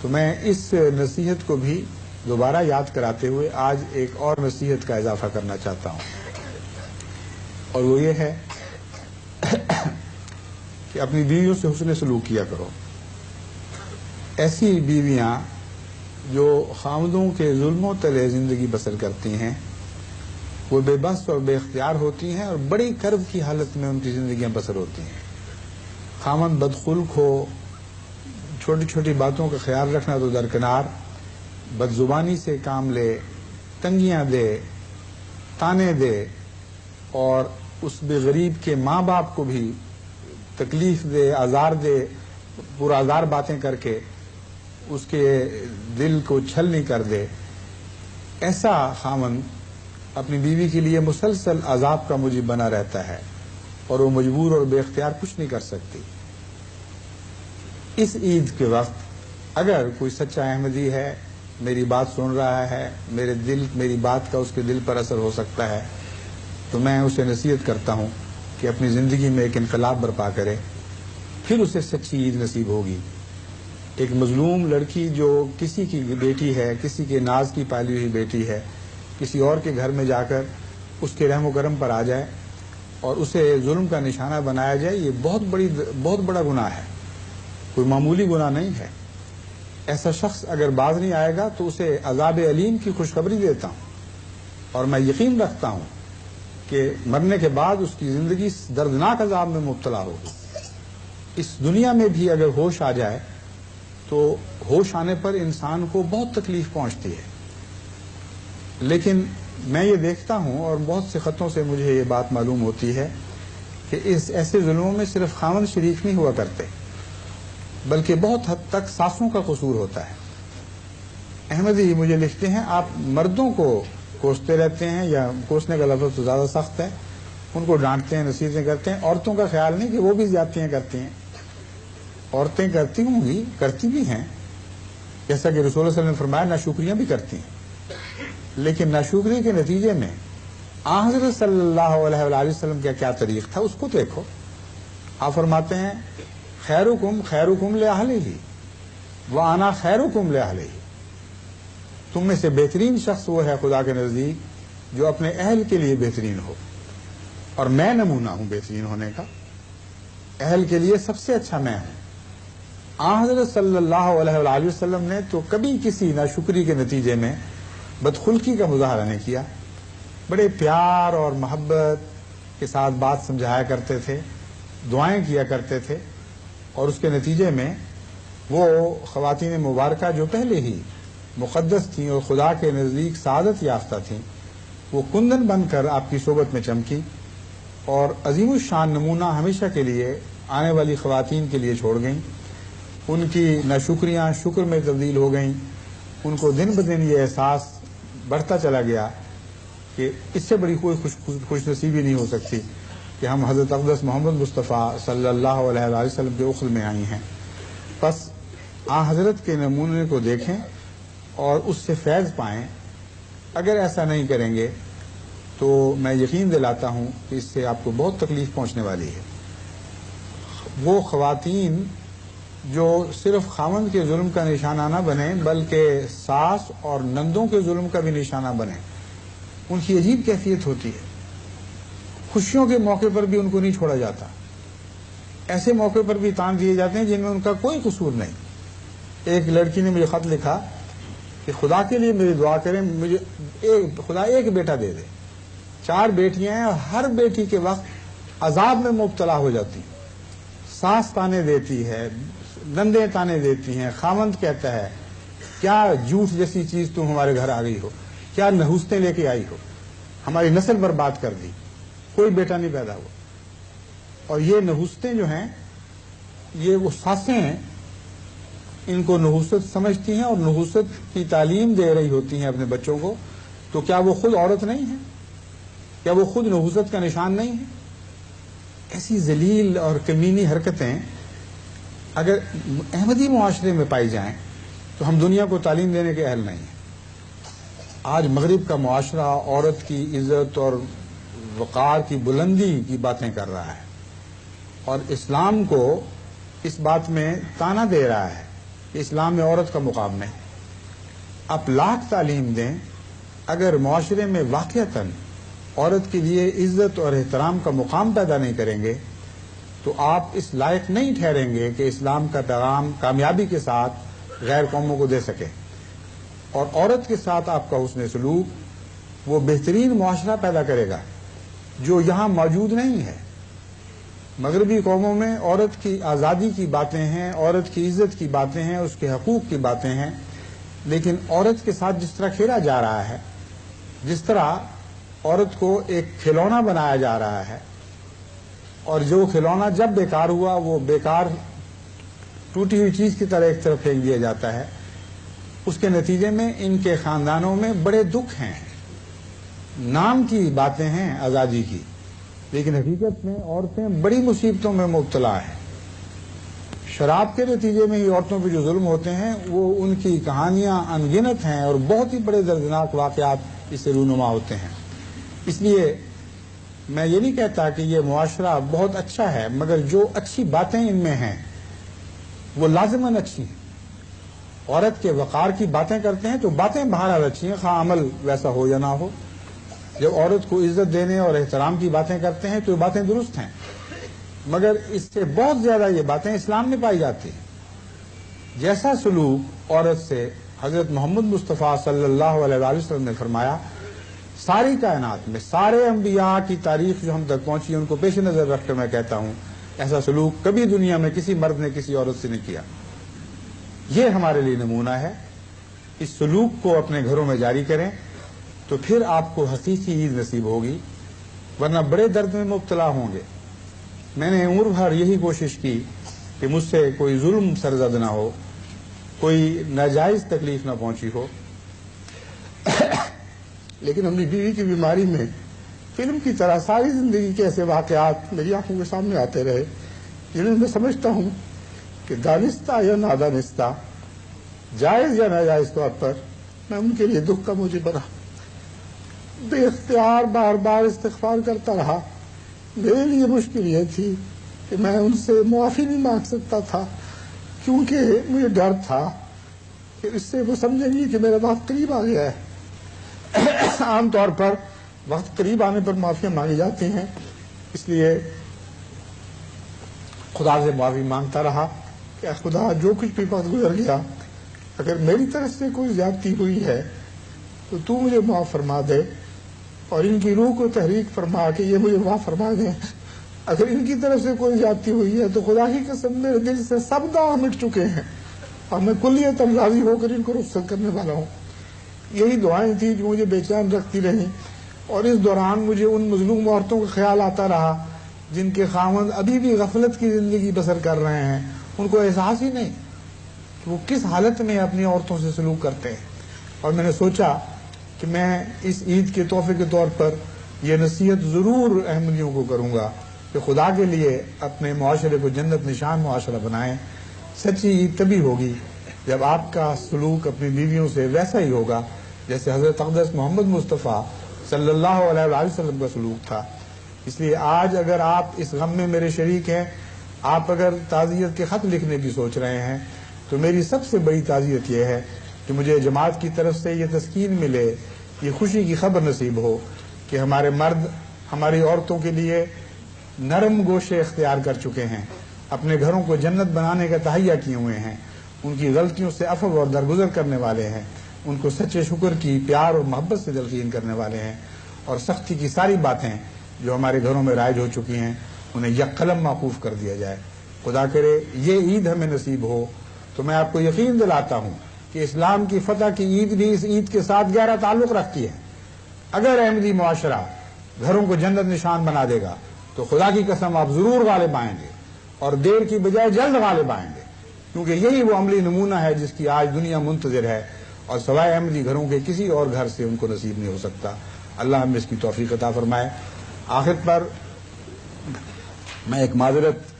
تو میں اس نصیحت کو بھی دوبارہ یاد کراتے ہوئے آج ایک اور نصیحت کا اضافہ کرنا چاہتا ہوں، اور وہ یہ ہے کہ اپنی بیویوں سے حسن سلوک کیا کرو۔ ایسی بیویاں جو خاوندوں کے ظلموں تلے زندگی بسر کرتی ہیں وہ بے بس اور بے اختیار ہوتی ہیں، اور بڑی کرب کی حالت میں ان کی زندگیاں بسر ہوتی ہیں۔ خاوند بدخلق ہو، چھوٹی چھوٹی باتوں کا خیال رکھنا تو درکنار، بد زبانی سے کام لے، تنگیاں دے، تانے دے، اور اس بے غریب کے ماں باپ کو بھی تکلیف دے، آزار دے، پورا آزار باتیں کر کے اس کے دل کو چھلنی کر دے، ایسا خاوند اپنی بیوی کے لیے مسلسل عذاب کا موجب بنا رہتا ہے، اور وہ مجبور اور بے اختیار کچھ نہیں کر سکتی۔ اس عید کے وقت اگر کوئی سچا احمدی ہے، میری بات سن رہا ہے، میری بات کا اس کے دل پر اثر ہو سکتا ہے، تو میں اسے نصیحت کرتا ہوں کہ اپنی زندگی میں ایک انقلاب برپا کرے، پھر اسے سچی عید نصیب ہوگی۔ ایک مظلوم لڑکی جو کسی کی بیٹی ہے، کسی کے ناز کی پالی ہوئی بیٹی ہے، کسی اور کے گھر میں جا کر اس کے رحم و کرم پر آ جائے اور اسے ظلم کا نشانہ بنایا جائے، یہ بہت بڑا گناہ ہے، کوئی معمولی گناہ نہیں ہے۔ ایسا شخص اگر باز نہیں آئے گا تو اسے عذاب علیم کی خوشخبری دیتا ہوں، اور میں یقین رکھتا ہوں کہ مرنے کے بعد اس کی زندگی دردناک عذاب میں مبتلا ہوگی۔ اس دنیا میں بھی اگر ہوش آ جائے تو ہوش آنے پر انسان کو بہت تکلیف پہنچتی ہے، لیکن میں یہ دیکھتا ہوں اور بہت سے خطوں سے مجھے یہ بات معلوم ہوتی ہے کہ ایسے ظلموں میں صرف خاوند شریک نہیں ہوا کرتے، بلکہ بہت حد تک ساسوں کا قصور ہوتا ہے۔ احمدی مجھے لکھتے ہیں آپ مردوں کو کوستے رہتے ہیں، یا کوسنے کا لفظ تو زیادہ سخت ہے، ان کو ڈانٹتے ہیں، نصیحتیں کرتے ہیں، عورتوں کا خیال نہیں کہ وہ بھی زیادتیاں کرتی ہیں۔ عورتیں کرتی ہوں گی، کرتی بھی ہیں، جیسا کہ رسول اللہ صلی اللہ علیہ وسلم نے فرمایا ناشکریاں بھی کرتی ہیں، لیکن ناشکری کے نتیجے میں حضرت صلی اللہ علیہ وآلہ وسلم کا کیا طریق تھا اس کو دیکھو۔ آپ فرماتے ہیں خیرکم لأہلہ وانا خیرکم لأہلہ، تم میں سے بہترین شخص وہ ہے خدا کے نزدیک جو اپنے اہل کے لیے بہترین ہو، اور میں نمونہ ہوں بہترین ہونے کا، اہل کے لیے سب سے اچھا میں ہوں۔ حضرت صلی اللہ علیہ وآلہ وسلم نے تو کبھی کسی ناشکری کے نتیجے میں بدخلقی کا مظاہرہ نہیں کیا، بڑے پیار اور محبت کے ساتھ بات سمجھایا کرتے تھے، دعائیں کیا کرتے تھے، اور اس کے نتیجے میں وہ خواتین مبارکہ جو پہلے ہی مقدس تھیں اور خدا کے نزدیک سعادت یافتہ تھیں، وہ کندن بن کر آپ کی صحبت میں چمکی، اور عظیم الشان نمونہ ہمیشہ کے لیے آنے والی خواتین کے لیے چھوڑ گئیں۔ ان کی ناشکریاں شکر میں تبدیل ہو گئیں، ان کو دن بدن یہ احساس بڑھتا چلا گیا کہ اس سے بڑی کوئی خوش نصیبی نہیں ہو سکتی کہ ہم حضرت اقدس محمد مصطفیٰ صلی اللہ علیہ وآلہ وسلم کے اخذ میں آئی ہیں۔ بس حضرت کے نمونے کو دیکھیں اور اس سے فیض پائیں۔ اگر ایسا نہیں کریں گے تو میں یقین دلاتا ہوں کہ اس سے آپ کو بہت تکلیف پہنچنے والی ہے۔ وہ خواتین جو صرف خاوند کے ظلم کا نشانہ نہ بنیں بلکہ ساس اور نندوں کے ظلم کا بھی نشانہ بنیں، ان کی عجیب کیفیت ہوتی ہے۔ خوشیوں کے موقع پر بھی ان کو نہیں چھوڑا جاتا، ایسے موقع پر بھی تان دیے جاتے ہیں جن میں ان کا کوئی قصور نہیں۔ ایک لڑکی نے مجھے خط لکھا کہ خدا کے لیے میری دعا کریں، مجھے خدا ایک بیٹا دے دے، 4 بیٹیاں ہیں اور ہر بیٹی کے وقت عذاب میں مبتلا ہو جاتی، ساس تانے دیتی ہے، نندیں تانے دیتی ہیں، خاوند کہتا ہے کیا جھوٹ جیسی چیز تم ہمارے گھر آ گئی ہو، کیا نحوستیں لے کے آئی ہو، ہماری نسل برباد کر دی، کوئی بیٹا نہیں پیدا ہوا۔ اور یہ نحوستیں جو ہیں یہ وہ ساسیں ہیں، ان کو نحوست سمجھتی ہیں اور نحوست کی تعلیم دے رہی ہوتی ہیں اپنے بچوں کو، تو کیا وہ خود عورت نہیں ہے؟ کیا وہ خود نحوست کا نشان نہیں ہے؟ ایسی ذلیل اور کمینی حرکتیں اگر احمدی معاشرے میں پائی جائیں تو ہم دنیا کو تعلیم دینے کے اہل نہیں ہیں۔ آج مغرب کا معاشرہ عورت کی عزت اور وقار کی بلندی کی باتیں کر رہا ہے، اور اسلام کو اس بات میں تانا دے رہا ہے کہ اسلام میں عورت کا مقام نہیں. آپ لاکھ تعلیم دیں، اگر معاشرے میں واقعتاً عورت کے لیے عزت اور احترام کا مقام پیدا نہیں کریں گے تو آپ اس لائق نہیں ٹھہریں گے کہ اسلام کا پیغام کامیابی کے ساتھ غیر قوموں کو دے سکے. اور عورت کے ساتھ آپ کا حسن سلوک وہ بہترین معاشرہ پیدا کرے گا جو یہاں موجود نہیں ہے. مغربی قوموں میں عورت کی آزادی کی باتیں ہیں، عورت کی عزت کی باتیں ہیں، اس کے حقوق کی باتیں ہیں، لیکن عورت کے ساتھ جس طرح کھیلا جا رہا ہے، جس طرح عورت کو ایک کھلونا بنایا جا رہا ہے، اور جو کھلونا جب بیکار ہوا وہ بیکار ٹوٹی ہوئی چیز کی طرح ایک طرف پھینک دیا جاتا ہے، اس کے نتیجے میں ان کے خاندانوں میں بڑے دکھ ہیں. نام کی باتیں ہیں آزادی کی، لیکن حقیقت میں عورتیں بڑی مصیبتوں میں مبتلا ہیں. شراب کے نتیجے میں ہی عورتوں پہ جو ظلم ہوتے ہیں وہ ان کی کہانیاں انگنت ہیں اور بہت ہی بڑے دردناک واقعات اس سے رونما ہوتے ہیں. اس لیے میں یہ نہیں کہتا کہ یہ معاشرہ بہت اچھا ہے، مگر جو اچھی باتیں ان میں ہیں وہ لازماً اچھی ہیں. عورت کے وقار کی باتیں کرتے ہیں تو باتیں بہرحال اچھی ہیں، خواہ عمل ویسا ہو یا نہ ہو. جب عورت کو عزت دینے اور احترام کی باتیں کرتے ہیں تو یہ باتیں درست ہیں، مگر اس سے بہت زیادہ یہ باتیں اسلام میں پائی جاتی ہیں. جیسا سلوک عورت سے حضرت محمد مصطفیٰ صلی اللہ علیہ وسلم نے فرمایا، ساری کائنات میں سارے انبیاء کی تاریخ جو ہم تک پہنچی ہے ان کو پیش نظر رکھ کر میں کہتا ہوں ایسا سلوک کبھی دنیا میں کسی مرد نے کسی عورت سے نہیں کیا. یہ ہمارے لیے نمونہ ہے. اس سلوک کو اپنے گھروں میں جاری کریں تو پھر آپ کو حقیقی عید نصیب ہوگی، ورنہ بڑے درد میں مبتلا ہوں گے. میں نے عمر بھر یہی کوشش کی کہ مجھ سے کوئی ظلم سرزد نہ ہو، کوئی ناجائز تکلیف نہ پہنچی ہو، لیکن اپنی بیوی کی بیماری میں فلم کی طرح ساری زندگی کے ایسے واقعات میری آنکھوں کے سامنے آتے رہے جنہیں میں سمجھتا ہوں کہ دانستہ یا نادانستہ، جائز یا ناجائز طور پر میں ان کے لیے دکھ کا موجب رہا. بے اختیار بار بار استغفار کرتا رہا. میرے لیے مشکل یہ تھی کہ میں ان سے معافی نہیں مانگ سکتا تھا، کیونکہ مجھے ڈر تھا کہ اس سے وہ سمجھیں گی کہ میرا وقت قریب آ گیا ہے. عام طور پر وقت قریب آنے پر معافیاں مانگی جاتی ہیں، اس لیے خدا سے معافی مانگتا رہا کہ خدا جو کچھ بھی وقت گزر گیا، اگر میری طرف سے کوئی زیادتی ہوئی ہے تو مجھے معاف فرما دے، اور ان کی روح کو تحریک فرما کہ یہ مجھے معاف فرما دیں. اگر ان کی طرف سے کوئی زیادتی ہوئی ہے تو خدا کی قسم میرے دل سے سب داغ مٹ چکے ہیں اور میں کلیتاً راضی ہو کر ان کو رخصت کرنے والا ہوں. یہی دعائیں تھیں جو مجھے بے چین رکھتی رہیں، اور اس دوران مجھے ان مظلوم عورتوں کا خیال آتا رہا جن کے خاوند ابھی بھی غفلت کی زندگی بسر کر رہے ہیں. ان کو احساس ہی نہیں کہ وہ کس حالت میں اپنی عورتوں سے سلوک کرتے ہیں. اور میں نے سوچا کہ میں اس عید کے تحفے کے طور پر یہ نصیحت ضرور احمدیوں کو کروں گا کہ خدا کے لیے اپنے معاشرے کو جنت نشان معاشرہ بنائیں. سچی عید تبھی ہوگی جب آپ کا سلوک اپنی بیویوں سے ویسا ہی ہوگا جیسے حضرت اقدس محمد مصطفیٰ صلی اللہ علیہ وسلم کا سلوک تھا. اس لیے آج اگر آپ اس غم میں میرے شریک ہیں، آپ اگر تعزیت کے خط لکھنے کی سوچ رہے ہیں، تو میری سب سے بڑی تعزیت یہ ہے کہ مجھے جماعت کی طرف سے یہ تسکین ملے، یہ خوشی کی خبر نصیب ہو کہ ہمارے مرد ہماری عورتوں کے لیے نرم گوشے اختیار کر چکے ہیں، اپنے گھروں کو جنت بنانے کا تہیہ کیے ہوئے ہیں، ان کی غلطیوں سے عفو اور درگزر کرنے والے ہیں، ان کو سچے شکر کی پیار اور محبت سے تلقین کرنے والے ہیں، اور سختی کی ساری باتیں جو ہمارے گھروں میں رائج ہو چکی ہیں انہیں یک قلم موقوف کر دیا جائے. خدا کرے یہ عید ہمیں نصیب ہو. تو میں آپ کو یقین دلاتا ہوں کہ اسلام کی فتح کی عید بھی اس عید کے ساتھ گہرا تعلق رکھتی ہے. اگر احمدی معاشرہ گھروں کو جنت نشان بنا دے گا تو خدا کی قسم آپ ضرور غالب آئیں گے، اور دیر کی بجائے جلد غالب آئیں گے، کیونکہ یہی وہ عملی نمونہ ہے جس کی آج دنیا منتظر ہے، اور سوائے احمدی گھروں کے کسی اور گھر سے ان کو نصیب نہیں ہو سکتا. اللہ ہمیں اس کی توفیق عطا فرمائے. آخر پر میں ایک معذرت